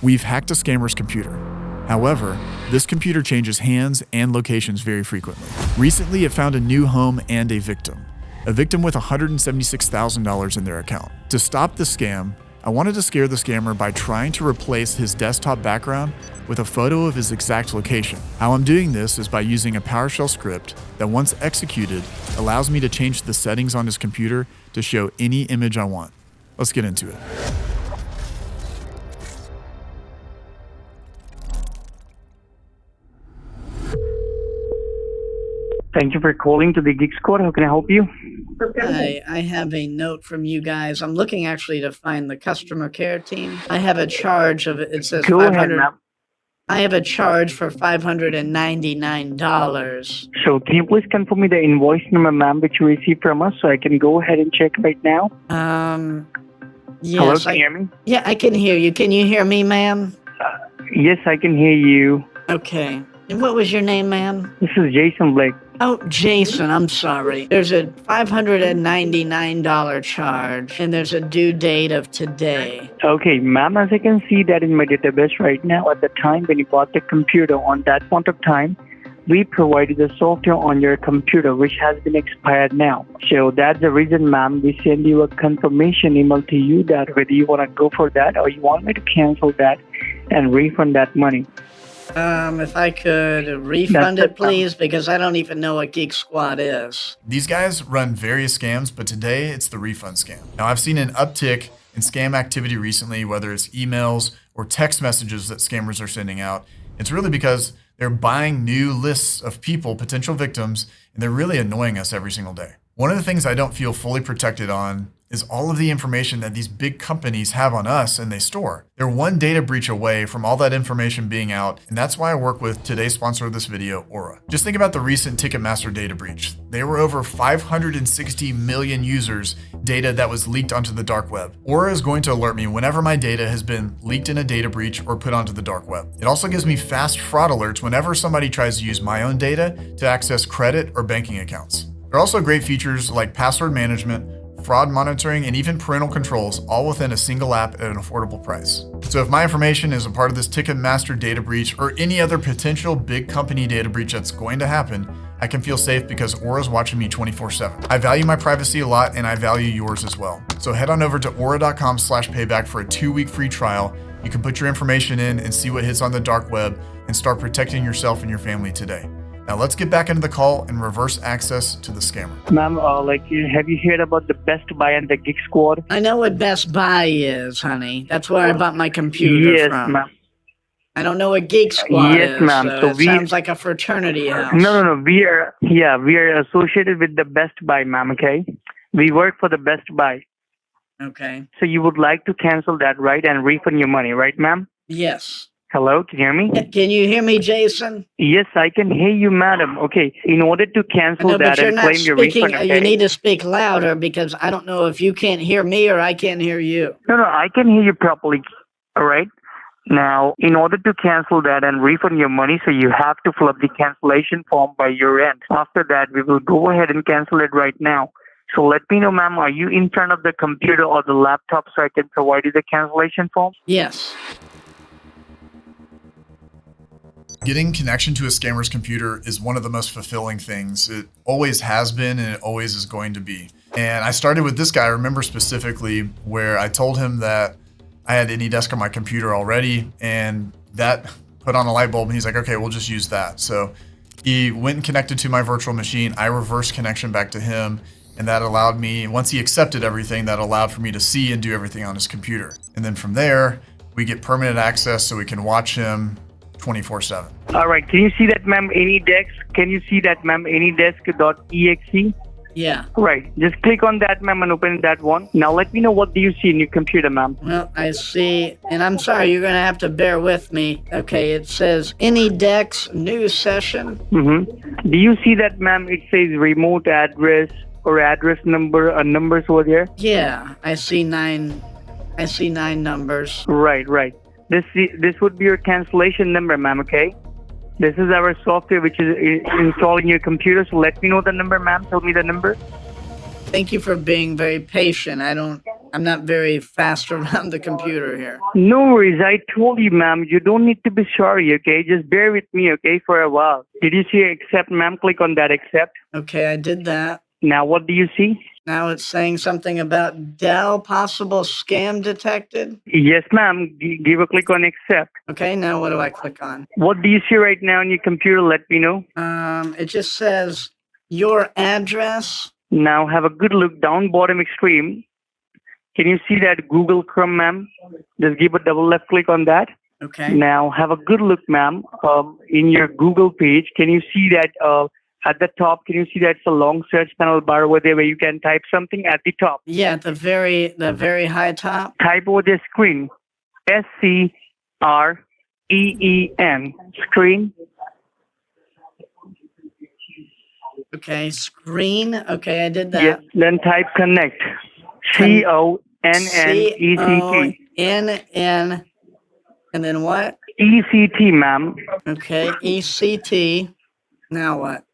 We've hacked a scammer's computer. However, this computer changes hands and locations very frequently. Recently, it found a new home and a victim with $176,000 in their account. To stop the scam, I wanted to scare the scammer by trying to replace his desktop background with a photo of his exact location. How I'm doing this is by using a PowerShell script that, once executed, allows me to change the settings on his computer to show any image I want. Let's get into it. Thank you for calling to the Geek Squad. How can I help you? Hi, I have a note from you guys. I'm looking actually to find the customer care team. I have a charge of, it says Go ahead, 500. ma'am. I have a charge for $599. So can you please confirm me the invoice number, ma'am, which you received from us, so I can go ahead and check right now? Yes. Hello, can you hear me? Yeah, I can hear you. Can you hear me, ma'am? Yes, I can hear you. Okay. And what was your name, ma'am? This is Jason Blake. Oh, Jason, I'm sorry. There's a $599 charge, and there's a due date of today. Okay, ma'am, as I can see that in my database right now, at the time when you bought the computer, on that point of time, we provided the software on your computer, which has been expired now. So that's the reason, ma'am, we send you a confirmation email to you that whether you want to go for that or you want me to cancel that and refund that money. If I could refund it, please, because I don't even know what Geek Squad is. These guys run various scams, but today it's the refund scam. Now, I've seen an uptick in scam activity recently, whether it's emails or text messages that scammers are sending out. It's really because they're buying new lists of people, potential victims, and they're really annoying us every single day. One of the things I don't feel fully protected on is all of the information that these big companies have on us and they store. They're one data breach away from all that information being out, and that's why I work with today's sponsor of this video, Aura. Just think about the recent Ticketmaster data breach. There were over 560 million users' data that was leaked onto the dark web. Aura is going to alert me whenever my data has been leaked in a data breach or put onto the dark web. It also gives me fast fraud alerts whenever somebody tries to use my own data to access credit or banking accounts. There are also great features like password management, fraud monitoring, and even parental controls, all within a single app at an affordable price. So if my information is a part of this Ticketmaster data breach or any other potential big company data breach that's going to happen, I can feel safe because Aura's watching me 24/7. I value my privacy a lot, and I value yours as well. So head on over to aura.com/payback for a 2-week free trial. You can put your information in and see what hits on the dark web and start protecting yourself and your family today. Now let's get back into the call and reverse access to the scammer. Ma'am, have you heard about the Best Buy and the Geek Squad? I know what Best Buy is, honey. That's where I bought my computer yes, from. Ma'am. I don't know what Geek Squad is. Yes, ma'am. So it sounds like a fraternity house. No. We are associated with the Best Buy, ma'am, okay? We work for the Best Buy. Okay. So you would like to cancel that, right, and refund your money, right, ma'am? Yes. Hello, can you hear me? Can you hear me, Jason? Yes, I can hear you, madam. Okay, in order to cancel that and claim your refund, okay? You need to speak louder because I don't know if you can't hear me or I can't hear you. No, I can hear you properly, all right? Now, in order to cancel that and refund your money, so you have to fill up the cancellation form by your end. After that, we will go ahead and cancel it right now. So let me know, ma'am, are you in front of the computer or the laptop so I can provide you the cancellation form? Yes. Getting connection to a scammer's computer is one of the most fulfilling things. It always has been and it always is going to be. And I started with this guy, I remember specifically, where I told him that I had AnyDesk on my computer already, and that put on a light bulb, and he's like, okay, we'll just use that. So he went and connected to my virtual machine. I reversed connection back to him, and that allowed me, once he accepted everything, that allowed for me to see and do everything on his computer. And then from there, we get permanent access so we can watch him 24/7. All right. Can you see that, ma'am, AnyDesk? Can you see that, ma'am, AnyDesk.exe? Yeah. Right. Just click on that, ma'am, and open that one. Now let me know, what do you see in your computer, ma'am? Well, I see, and I'm sorry, you're going to have to bear with me. Okay, it says AnyDesk new session. Mm-hmm. Do you see that, ma'am? It says remote address or address number, numbers over there. Yeah, I see nine numbers. Right. This would be your cancellation number, ma'am, okay? This is our software which is installed in your computer, so let me know the number, ma'am. Tell me the number. Thank you for being very patient. I don't I'm not very fast around the computer here. No worries. I told you, ma'am, you don't need to be sorry, okay? Just bear with me, okay, for a while. Did you see accept, ma'am? Click on that accept. Okay, I did that. Now, what do you see? Now it's saying something about Dell possible scam detected. Yes, ma'am. Give a click on accept. Okay, now what do I click on? What do you see right now on your computer? Let me know. It just says your address. Now, have a good look down bottom extreme. Can you see that Google Chrome, ma'am? Just give a double left click on that. Okay. Now, have a good look, ma'am. In your Google page, can you see that at the top? Can you see that's a long search panel bar over there where you can type something at the top? Yeah, at the very high top. Type over the screen. SCREEN. Screen. Okay, screen. Okay, I did that. Yes. Then type connect. CONNECT. CONN. And then what? ECT, ma'am. Okay, ECT. Now what?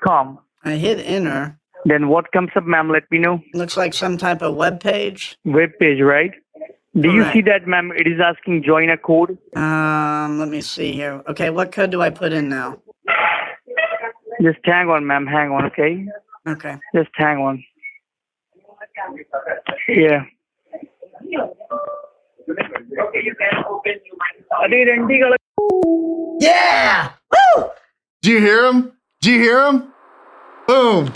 .com. I hit enter. Then what comes up, ma'am? Let me know. Looks like some type of web page. Web page, right? Do you Correct. see that, ma'am? It is asking join a code. Let me see here. Okay, what code do I put in now? Just hang on, ma'am. Hang on, okay? Okay. Just hang on. Yeah. Yeah! Woo! Do you hear him? Do you hear him? Boom.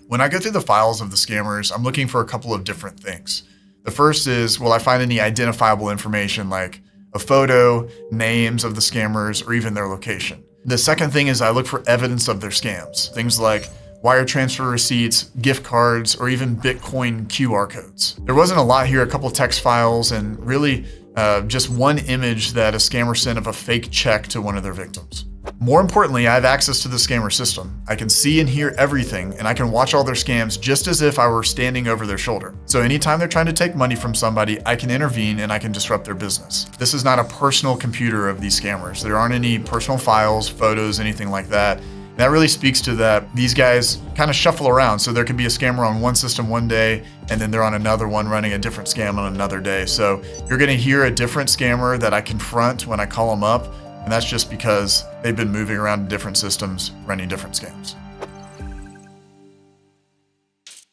When I go through the files of the scammers, I'm looking for a couple of different things. The first is, will I find any identifiable information like a photo, names of the scammers, or even their location? The second thing is I look for evidence of their scams. Things like wire transfer receipts, gift cards, or even Bitcoin QR codes. There wasn't a lot here, a couple text files, and really just one image that a scammer sent of a fake check to one of their victims. More importantly, I have access to the scammer system. I can see and hear everything, and I can watch all their scams just as if I were standing over their shoulder. So anytime they're trying to take money from somebody, I can intervene and I can disrupt their business. This is not a personal computer of these scammers. There aren't any personal files, photos, anything like that. And that really speaks to that these guys kind of shuffle around. So there could be a scammer on one system one day, and then they're on another one running a different scam on another day. So you're gonna hear a different scammer that I confront when I call them up. And that's just because they've been moving around different systems, running different scams.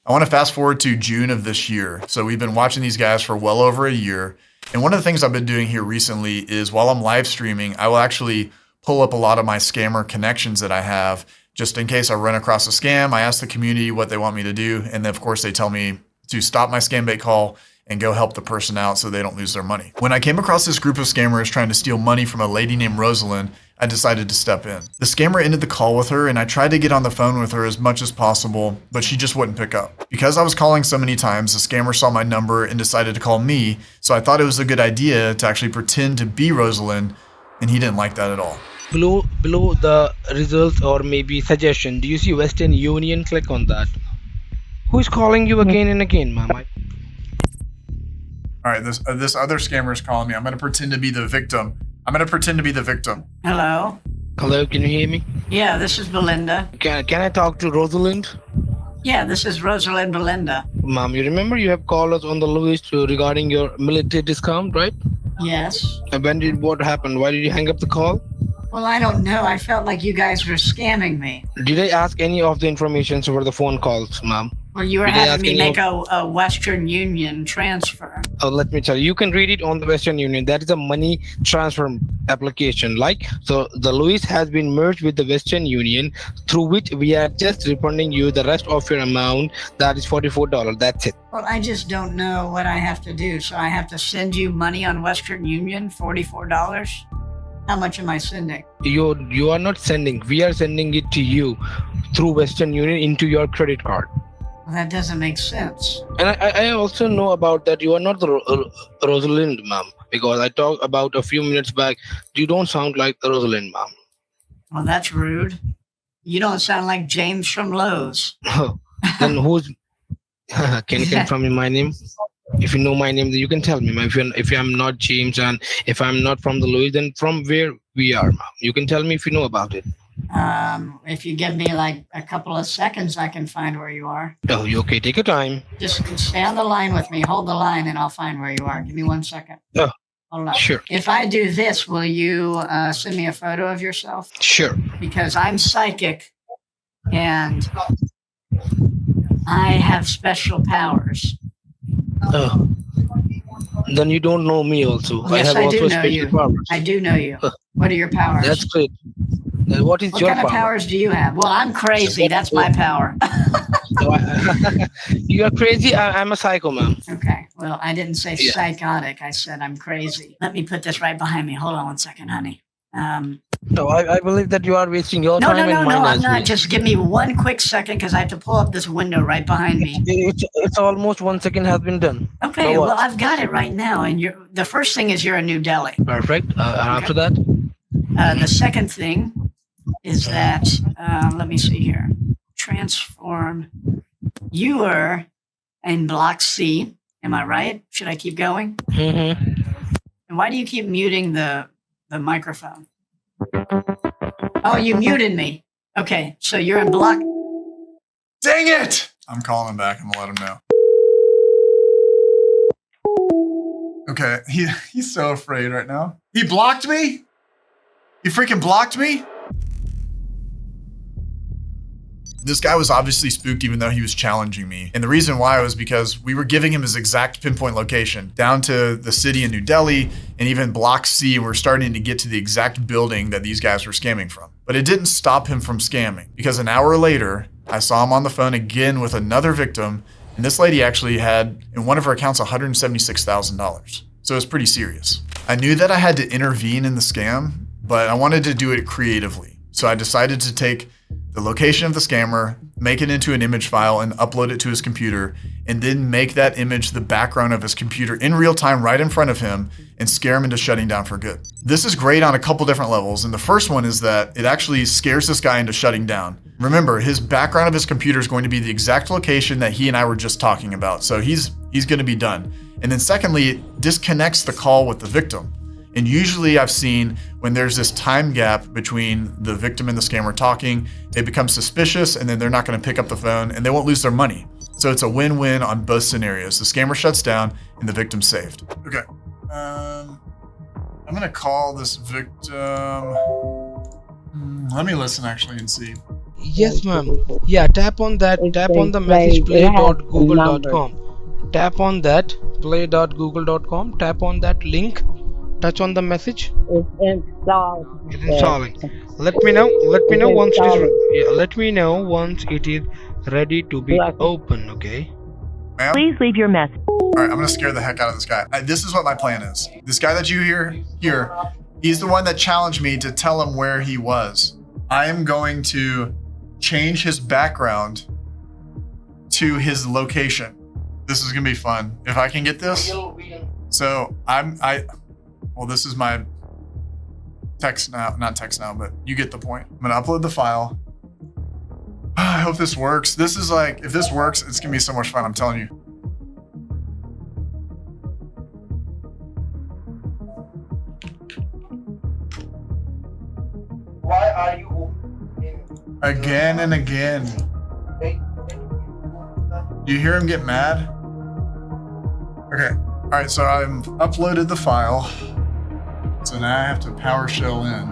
I want to fast forward to June of this year. So we've been watching these guys for well over a year. And one of the things I've been doing here recently is while I'm live streaming, I will actually pull up a lot of my scammer connections that I have, just in case I run across a scam. I ask the community what they want me to do. And then of course they tell me to stop my scam bait call and go help the person out so they don't lose their money. When I came across this group of scammers trying to steal money from a lady named Rosalind, I decided to step in. The scammer ended the call with her and I tried to get on the phone with her as much as possible, but she just wouldn't pick up. Because I was calling so many times, the scammer saw my number and decided to call me, so I thought it was a good idea to actually pretend to be Rosalind, and he didn't like that at all. Below the results or maybe suggestion, do you see Western Union? Click on that. Who is calling you again and again, ma'am? All right, this other scammer is calling me. I'm gonna pretend to be the victim. Hello? Hello, can you hear me? Yeah, this is Belinda. Can I talk to Rosalind? Yeah, this is Rosalind Belinda. Ma'am, you remember you have called us on the list regarding your military discount, right? Yes. And what happened? Why did you hang up the call? Well, I don't know. I felt like you guys were scamming me. Did I ask any of the information over the phone calls, ma'am? Well, you were Did I having ask me any make a Western Union transfer. Oh, let me tell you, you can read it on the Western Union. That is a money transfer application. So the Louis has been merged with the Western Union, through which we are just refunding you the rest of your amount. That is $44. That's it. Well, I just don't know what I have to do. So I have to send you money on Western Union, $44? How much am I sending? You are not sending. We are sending it to you through Western Union into your credit card. Well, that doesn't make sense. And I also know about that you are not the Rosalind, ma'am, because I talked about a few minutes back. You don't sound like Rosalind, ma'am. Well, that's rude. You don't sound like James from Lowe's. Then who's... Can you confirm me my name? If you know my name, then you can tell me, ma'am. If I'm not James and if I'm not from the Louis, then from where we are, ma'am. You can tell me if you know about it. If you give me like a couple of seconds, I can find where you are. Oh, you okay? Take your time. Just stay on the line with me. Hold the line, and I'll find where you are. Give me 1 second. Oh, Hold on. sure. If I do this, will you send me a photo of yourself? Sure. Because I'm psychic, and I have special powers. Oh. Then you don't know me also. Yes, have I also do know special you. powers. I do know you. What are your powers? That's great. Then what is What your kind of power? powers do you have? Well, I'm crazy. That's my power. You are crazy. I'm a psycho, ma'am. Okay. Well, I didn't say Yeah. psychotic. I said I'm crazy. Let me put this right behind me. Hold on 1 second, honey. No, I believe that you are wasting your No, time no, no, and no. mine I'm as not. well. Just give me 1 quick second because I have to pull up this window right behind me. It's almost 1 second has been done. Okay. Now what? Well, I've got it right now. And the first thing is you're in New Delhi. Perfect. After that, The second thing is that, let me see here. Transform. You are in block C. Am I right? Should I keep going? mm-hmm. And why do you keep muting the microphone? Oh, you muted me. Okay, so you're in block. Dang it! I'm calling him back. I'm gonna let him know. Okay, he's so afraid right now. He blocked me? He freaking blocked me? This guy was obviously spooked even though he was challenging me. And the reason why was because we were giving him his exact pinpoint location down to the city in New Delhi and even block C. And we're starting to get to the exact building that these guys were scamming from. But it didn't stop him from scamming because an hour later, I saw him on the phone again with another victim. And this lady actually had in one of her accounts $176,000. So it's pretty serious. I knew that I had to intervene in the scam, but I wanted to do it creatively. So I decided to take the location of the scammer, make it into an image file and upload it to his computer, and then make that image the background of his computer in real time right in front of him and scare him into shutting down for good. This is great on a couple different levels. And the first one is that it actually scares this guy into shutting down. Remember, his background of his computer is going to be the exact location that he and I were just talking about. So he's going to be done. And then secondly, it disconnects the call with the victim. And usually I've seen when there's this time gap between the victim and the scammer talking, they become suspicious and then they're not going to pick up the phone and they won't lose their money. So it's a win-win on both scenarios. The scammer shuts down and the victim's saved. Okay. I'm going to call this victim. Let me listen actually and see. yes, ma'am. Yeah, tap on that. Tap on the message play.google.com. Tap on that play.google.com. Tap on that link. Touch on the message. It's installed. It's installing. Let me know. Let me know once it is. Yeah, let me know once it is ready to be open. Okay. Ma'am? Please leave your message. All right, I'm gonna scare the heck out of this guy. This is what my plan is. This guy that you hear here, he's the one that challenged me to tell him where he was. I am going to change his background to his location. This is gonna be fun. If I can get this. So well, this is my text now, not text now, but you get the point. I'm gonna upload the file. I hope this works. This is like, if this works, it's gonna be so much fun, I'm telling you. Why are you Again and again. Do you hear him get mad? Okay, all right, so I've uploaded the file. So now I have to PowerShell in.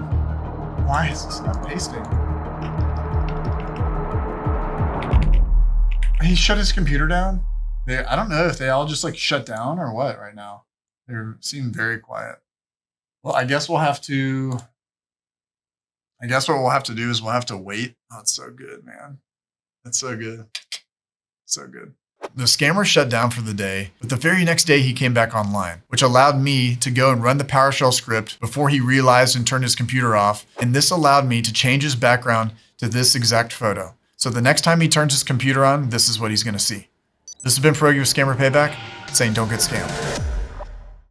Why is this not pasting? He shut his computer down? I don't know if they all just like shut down or what right now. They seem very quiet. Well, I guess what we'll have to do is we'll have to wait. Oh, it's so good, man. It's so good. So good. The scammer shut down for the day, but the very next day he came back online, which allowed me to go and run the PowerShell script before he realized and turned his computer off. And this allowed me to change his background to this exact photo. So the next time he turns his computer on, this is what he's going to see. This has been Pierogi with Scammer Payback, saying don't get scammed.